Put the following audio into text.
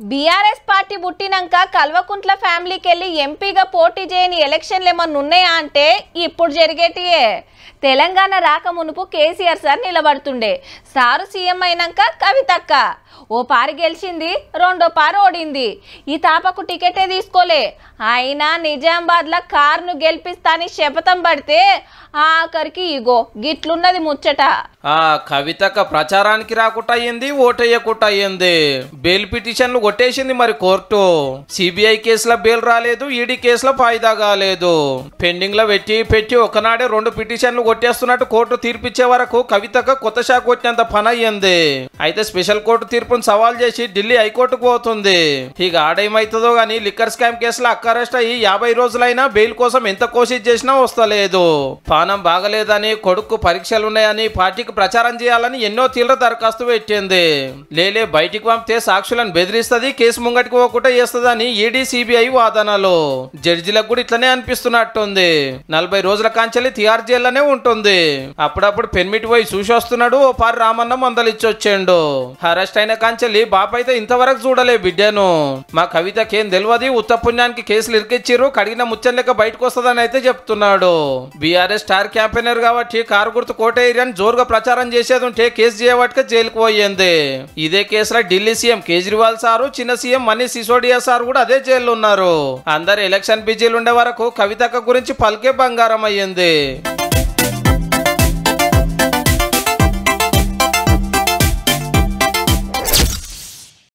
BRS party పుట్టినాక కల్వకుంట్ల ఫ్యామిలీకి వెళ్ళి ఎంపీగా పోటీ చేయని ఎలక్షన్లు ఏమన్నా ఉన్నాయా అంటే ఇప్పుడు జరిగేటియే. తెలంగాణ రాక మునుపు కేసీఆర్ సార్ నిలబడుతుండే, సారు సీఎం అయినాక కవితక్క ఓ పారి గెలిచింది, రెండో పారి ఓడింది. ఈ తాపకు టికెటే తీసుకోలే. అయినా నిజామాబాద్లో కారును గెలిపిస్తాని శపథం పడితే ఆఖరికి ఇగో గిట్లున్నది ముచ్చట. కవితక్క ప్రచారానికి రాకుండా అయ్యింది, ఓటేయకుండా అయ్యింది. బెయిల్ పిటిషన్లు కొట్టేసింది మరి కోర్టు. సిబిఐ కేసులో బెయిల్ రాలేదు, ఈడీ కేసులో ఫాయిదా కాలేదు. పెండింగ్ లో పెట్టి ఒకనాడే 2 పిటిషన్లు కొట్టేస్తున్నట్టు కోర్టు తీర్పిచ్చే వరకు కవితక్క కొత్త షాక్ కొట్టినంత పని అయ్యింది. అయితే స్పెషల్ కోర్టు తీర్పును సవాల్ చేసి ఢిల్లీ హైకోర్టుకు పోతుంది. ఇక ఆడేమైతుందో గానీ లిక్కర్ స్కామ్ కేసులో అరెస్ట్ అయ్యి 50 రోజులైనా బెయిల్ కోసం ఎంత కోషిష్ చేసినా వస్తలేదు. పానం బాగలేదని, కొడుకు పరీక్షలున్నాయని, పార్టీకి ప్రచారం చేయాలని ఎన్నో తీవ్ర దరఖాస్తు పెట్టింది. లేలే బయటికి పంపితే సాక్షులను బెదిరిస్తుంది, కేసు ముంగటికి పోకుండా చేస్తుందని ఈడీ సిబిఐ వాదనలు. జడ్జిలకు కూడా ఇట్లనే అనిపిస్తున్నట్టుంది. 40 రోజుల కాంచెల్లి తిహార్ జైల్లోనే ఉంటుంది. అప్పుడప్పుడు పెర్మిట్ పోయి చూసి వస్తున్నాడు. ఓ పారి రామన్న మందలిచ్చొచ్చిండు. అరెస్ట్ అయిన కాంచెల్లి బాపైతే ఇంతవరకు చూడలే బిడ్డను. మా కవితకేం తెలియదు, ఉత్త పుణ్యానికి కేసులు ఇరికిచ్చిర్రు, కడిగిన ముచ్చం లెక్క బయటకు వస్తుందని అయితే చెప్తున్నాడు. బీఆర్ఎస్ స్టార్ క్యాంపెయినర్ కాబట్టి కారు గుర్తు కోటేరియన్ జోరుగా ప్రచారం చేసేది ఉంటే కేసు చేయబట్టుగా జైలుకు పోయింది. ఇదే కేసులో ఢిల్లీ సీఎం కేజ్రీవాల్ సారు, చిన్న సీఎం మనీష్ సిసోడియా సార్ కూడా అదే జైల్లో ఉన్నారు. అందరు ఎలక్షన్ బిజీలు ఉండే వరకు కవితక్క గురించి పలికే బంగారం అయ్యింది.